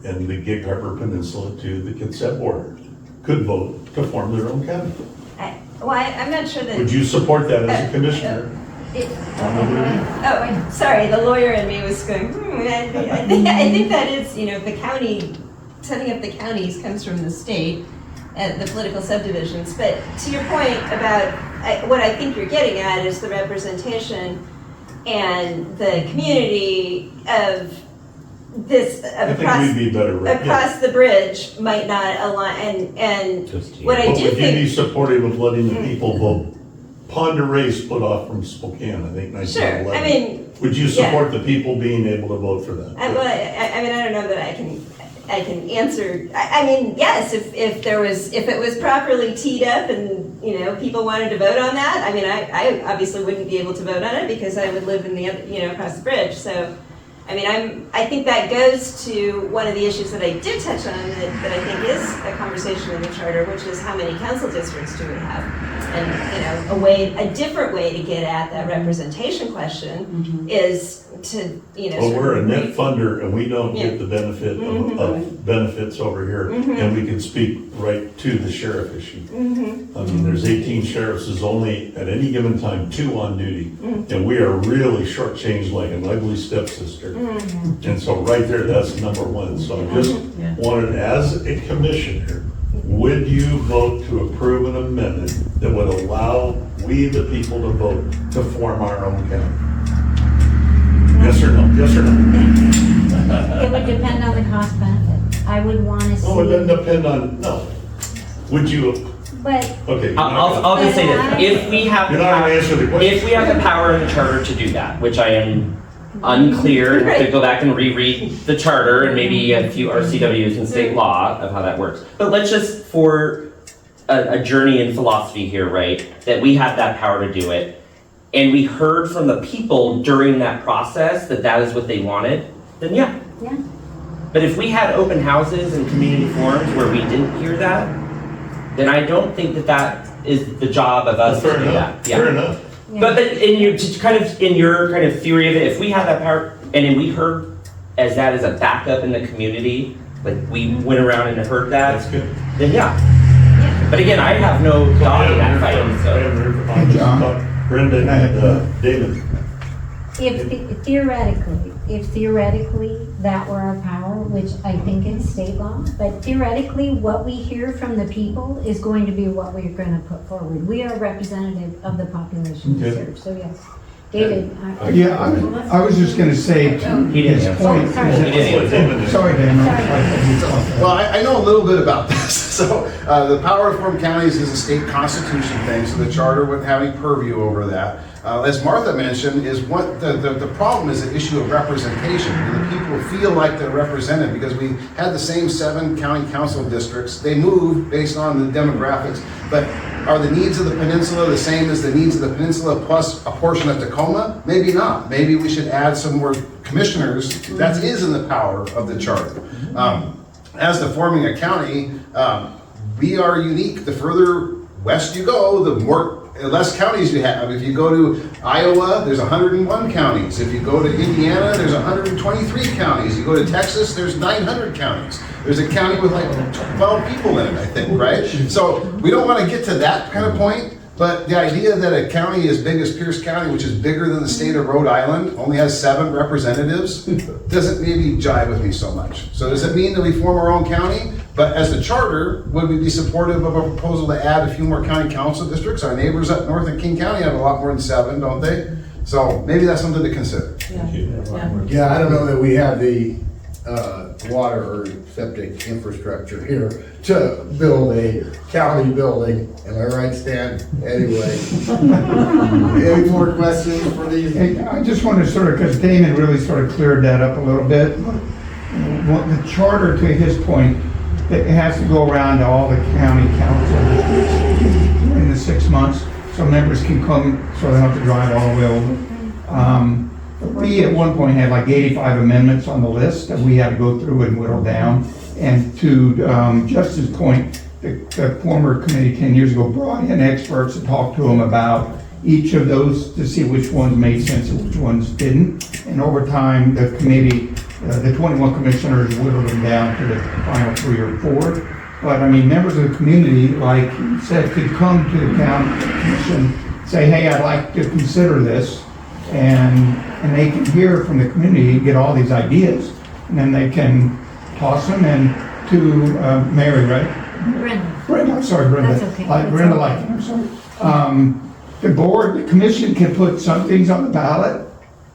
and the Gig Harbor Peninsula to the Kitsap border, could vote to form their own county? I'm not sure that. Would you support that as a commissioner? Sorry, the lawyer in me was going, I think that is, the county, setting up the counties comes from the state, the political subdivisions. But to your point about, what I think you're getting at is the representation and the community of this, we'd be better across the bridge might not align, and what I do But would you be think. supportive of letting the people vote? Pond de Ray split off from Spokane, I think, 1911. Sure, I mean. Would you support the people being able to vote for that? I don't know that I can answer, I mean, yes, if it was properly teed up and, people wanted to vote on that, I mean, I obviously wouldn't be able to vote on it because I would live in the other, across the bridge, so. I mean, I think that goes to one of the issues that I did touch on that I think is a conversation in the charter, which is how many council districts do we have? And, a different way to get at that representation question is to, Well, we're a net funder and we don't get the benefit of benefits over here. And we can speak right to the sheriff issue. I mean, there's 18 sheriffs, there's only at any given time 2 on duty. And we are really shortchanged like an ugly stepsister. And so right there, that's number one. So I just wanted, as a commissioner, would you vote to approve an amendment that would allow we, the people, to vote to form our own county? Yes or no? Yes or no? It would depend on the cost benefit. I would want to see. Oh, it doesn't depend on, no. Would you, But okay. I'll just say this, if we have You're not gonna answer the question. if we have the power in the charter to do that, which I am unclear, to go back and reread the charter and maybe a few RCWs and state law of how that works. But let's just, for a journey in philosophy here, right, that we have that power to do it, and we heard from the people during that process that that is what they wanted, then yeah. But if we had open houses and community forums where we didn't hear that, then I don't think that is the job of us to do that. Fair enough. But in your kind of theory of it, if we had that power, and then we heard as that as a backup in the community, like we went around and heard that, That's good. then yeah. But again, I have no dog in that fight, so. John. Brenda and Damon. if theoretically that were our power, which I think is state law, but theoretically, what we hear from the people is going to be what we're going to put forward. We are representative of the population we serve, so yes. David? Yeah, I was just gonna say to his point. sorry. Sorry, Dan. Sorry. Well, I know a little bit about this. So the power to form counties is a state constitution thing, so the charter wouldn't have any purview over that. As Martha mentioned, is what the problem is the issue of representation. Do the people feel like they're represented? Because we had the same 7 county council districts. They moved based on the demographics, but are the needs of the peninsula the same as the needs of the peninsula plus a portion of Tacoma? Maybe not. Maybe we should add some more commissioners. That is in the power of the charter. As to forming a county, we are unique. The further west you go, the less counties you have. If you go to Iowa, there's 101 counties. If you go to Indiana, there's 123 counties. You go to Texas, there's 900 counties. There's a county with like 12 people in it, I think, right? So we don't want to get to that kind of point, but the idea that a county as big as Pierce County, which is bigger than the state of Rhode Island, only has 7 representatives, doesn't maybe jive with me so much. So does it mean that we form our own county? But as the charter, would we be supportive of a proposal to add a few more county council districts? Our neighbors up north in King County have a lot more than 7, don't they? So maybe that's something to consider. Yeah, I don't know that we have the water or septic infrastructure here to build a county building. Am I right, Stan? Anyway. Any more questions for these? Hey, I just wanted to sort of, because Damon really sort of cleared that up a little bit. Well, the charter, to his point, it has to go around to all the county council districts in the 6 months, so members can come, so they don't have to drive all the way over. We at one point had like 85 amendments on the list that we had to go through and whittle down. And to Justin's point, the former committee 10 years ago brought in experts to talk to them about each of those to see which ones made sense and which ones didn't. And over time, the committee, the 21 commissioners whittled them down to the final 3 or 4. But I mean, members of the community, like you said, could come to the county commission, say, hey, I'd like to consider this. And they can hear from the community and get all these ideas. And then they can toss them in to Mary, right? Brenda, I'm sorry, Brenda. That's okay. Brenda Lykins, I'm sorry. The board, the commission can put some things on the ballot,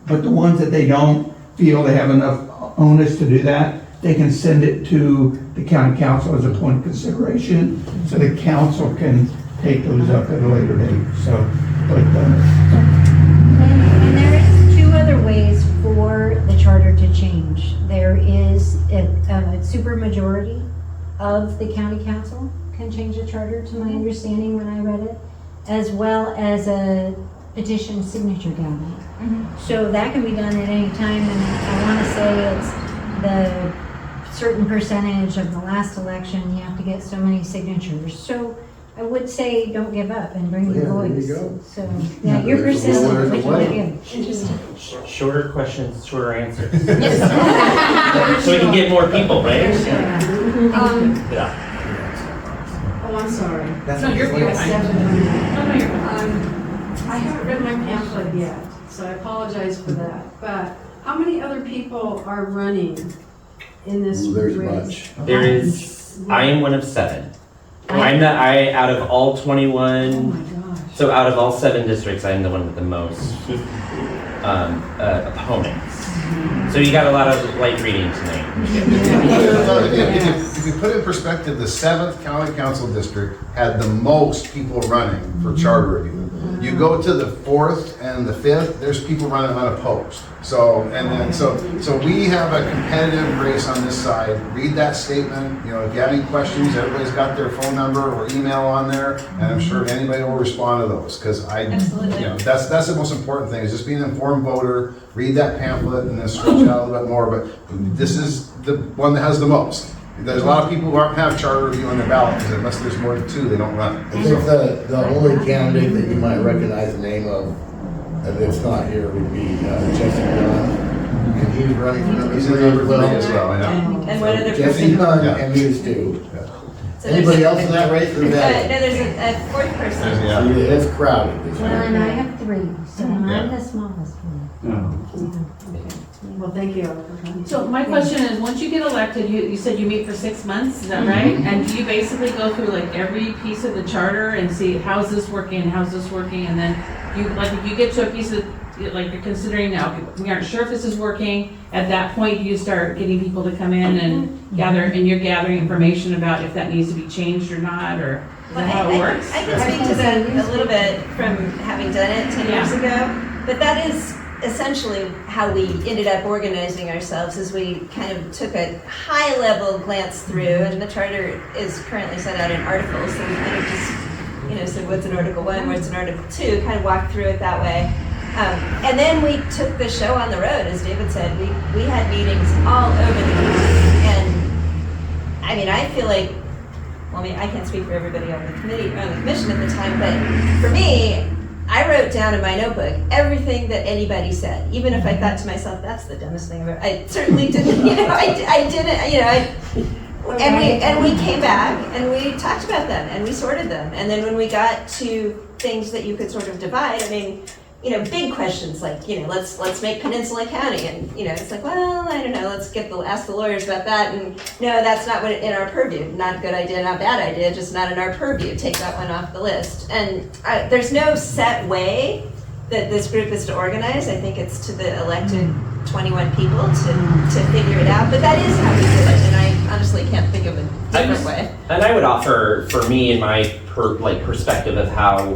but the ones that they don't feel they have enough onus to do that, they can send it to the county council as a point of consideration, so the council can take those up at a later date. So, but And there is 2 other ways for the charter to change. There is a supermajority of the county council can change the charter, to my understanding when I read it, as well as a petition signature gathering. So that can be done at any time, and I want to say it's the certain percentage of the last election, you have to get so many signatures. So I would say don't give up and bring your voice. There you go. So, yeah, you're persistent, which is good. Shorter questions, shorter answers. So we can get more people, right? Yeah. Oh, I'm sorry. No, you're fine. No, you're fine. I haven't read my pamphlet yet, so I apologize for that. But how many other people are running in this There's race? much. There is, I am one of 7. Out of all 21, Oh my gosh. so out of all 7 districts, I'm the one with the most opponents. So you got a lot of light reading tonight. If you put it in perspective, the 7th county council district had the most people running for charter review. You go to the 4th and the 5th, there's people running unopposed. So we have a competitive race on this side. Read that statement. You know, if you have any questions, everybody's got their phone number or email on there, and I'm sure anybody will respond to those. Because that's the most important thing, is just being an informed voter. Read that pamphlet and then stretch it out a little bit more. But this is the one that has the most. There's a lot of people who aren't have charter review on their ballot, because unless there's more than 2, they don't run it. I think the only candidate that you might recognize the name of that's not here would be Jesse Dunn. And he's running for number 3 He's in number 3 as well, yeah. And what other Jesse person? Dunn, Yeah. and he's 2. So Anybody there's- else in that race? Or is No, that there's a 4th person. Yeah. It's crowded. this Well, year. and I have 3, so I'm Yeah. the smallest one. Well, thank you for coming. So my question is, once you get elected, you said you meet for 6 months, is that right? And do you basically go through like every piece of the charter and see how's this working, and then you, like if you get to a piece of like you're considering now, we aren't sure if this is working, at that point, you start getting people to come in and gather, and you're gathering information about if that needs to be changed or not, or is that how it works? I can speak to that a little bit from having done it 10 years ago, but that is essentially how we ended up organizing ourselves, is we kind of took a high-level glance through, and the charter is currently set out in articles, so we kind of just, said what's in Article 1, what's in Article 2, kind of walked through it that way. And then we took the show on the road, as David said. We had meetings all over the country, and I mean, I feel like, I can't speak for everybody on the commission at the time, but for me, I wrote down in my notebook everything that anybody said, even if I thought to myself, that's the dumbest thing ever. I certainly didn't, I didn't, and we came back and we talked about them and we sorted them. And then when we got to things that you could sort of divide, I mean, big questions like, let's make Peninsula County, and it's like, well, I don't know, let's ask the lawyers about that, and no, that's not in our purview. Not a good idea, not a bad idea, just not in our purview. Take that one off the list. And there's no set way that this group is to organize. I think it's to the elected 21 people to figure it out, but that is how we did it, and I honestly can't think of a different way. And I would offer, for me, in my perspective of how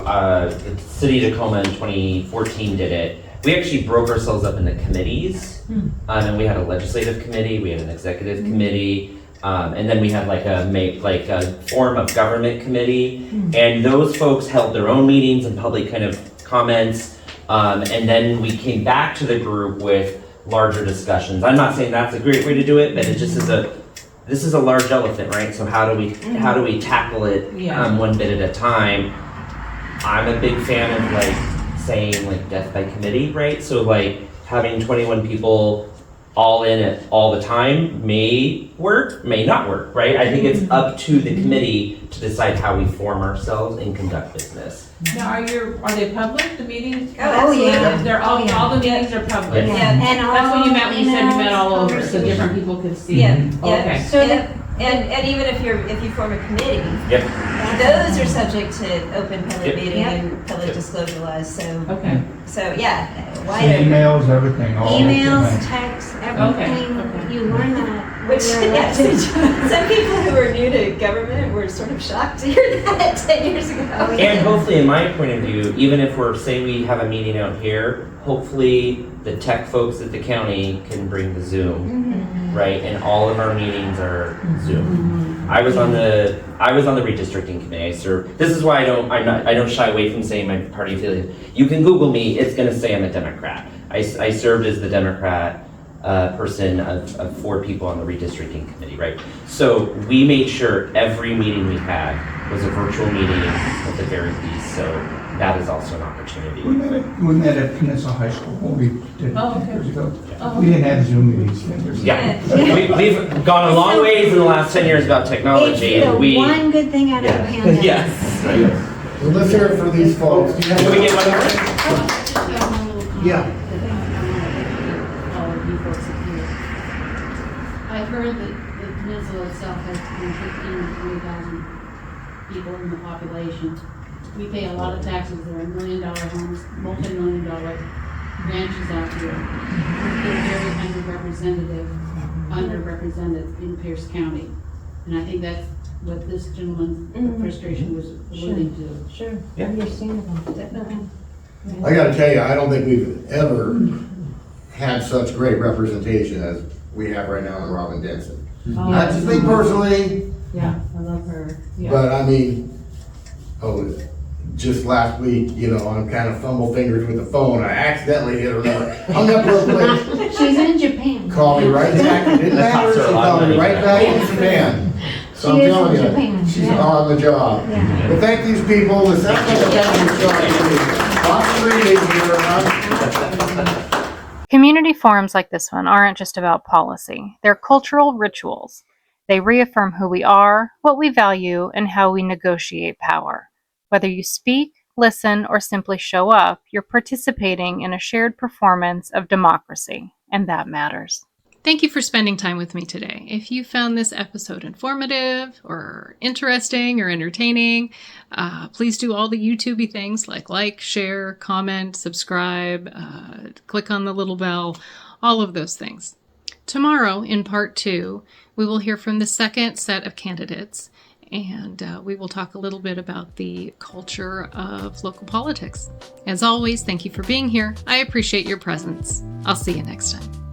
the city of Tacoma in 2014 did it, we actually broke ourselves up into committees, and we had a legislative committee, we had an executive committee, and then we had a form of government committee, and those folks held their own meetings and public kind of comments, and then we came back to the group with larger discussions. I'm not saying that's a great way to do it, but it just is this is a large elephant, right? So how do we tackle it one bit at a time? I'm a big fan of saying death by committee, right? So having 21 people all in it all the time may work, may not work, right? I think it's up to the committee to decide how we form ourselves and conduct business. Now, are they public, the meetings? Oh, yeah. They're all the meetings are public. Yeah. And That's what you meant when you said you met all over, so conversations. different people could see. Yeah. Okay. So And even if you form a committee, Yep. those are subject to open public Yep. meeting and public disclosure laws. Okay. So yeah, wide And open. emails, everything, all. emails, texts, everything, Okay. you learn that. Which some people who are new to government were sort of shocked to hear that 10 years ago. And hopefully, in my point of view, even if we have a meeting out here, hopefully the tech folks at the county can bring the Zoom, right? And all of our meetings are Zoom. I was on the redistricting committee. This is why I don't shy away from saying my party affiliation. You can Google me; it's going to say I'm a Democrat. I served as the Democrat person of 4 people on the redistricting committee, right? So we made sure every meeting we had was a virtual meeting at the very least. So that is also an opportunity. We met at Peninsula High School when we did Oh, okay. years ago. Oh. We didn't have Zoom meetings 10 years ago. Yeah, we've gone a long ways in the last 10 years about technology, It's and the one good thing out of the pandemic. Yes. Well, let's hear it for these folks. Do you have Can we get one more? Yeah. All of you folks are here. I've heard that the peninsula itself has between 15 and 20,000 people in the population. We pay a lot of taxes. There are $1 million homes, multi-million-dollar ranches out here. We're very underrepresented in Pierce County. And I think that's what this gentleman's frustration was alluding to. Sure, Yeah. understandable, definitely. I gotta tell you, I don't think we've ever had such great representation as we have right now in Robin Denson. Not just me personally, Yeah, I love her. Yeah. but I mean, just last week, I'm kind of fumble fingers with the phone. I accidentally hit her number. Hung up real quick. She's in Japan. Call me right back. It didn't matter. She called me right back in Japan. So She I'm is telling in you, Japan, she's yeah. on the job. Yeah. But thank these people. The sounds like a family show. Lots of reading here, huh? Community forums like this one aren't just about policy. They're cultural rituals. They reaffirm who we are, what we value, and how we negotiate power. Whether you speak, listen, or simply show up, you're participating in a shared performance of democracy, and that matters. Thank you for spending time with me today. If you found this episode informative or interesting or entertaining, please do all the YouTubey things like, share, comment, subscribe, click on the little bell, all of those things. Tomorrow, in part 2, we will hear from the second set of candidates, and we will talk a little bit about the culture of local politics. As always, thank you for being here. I appreciate your presence. I'll see you next time.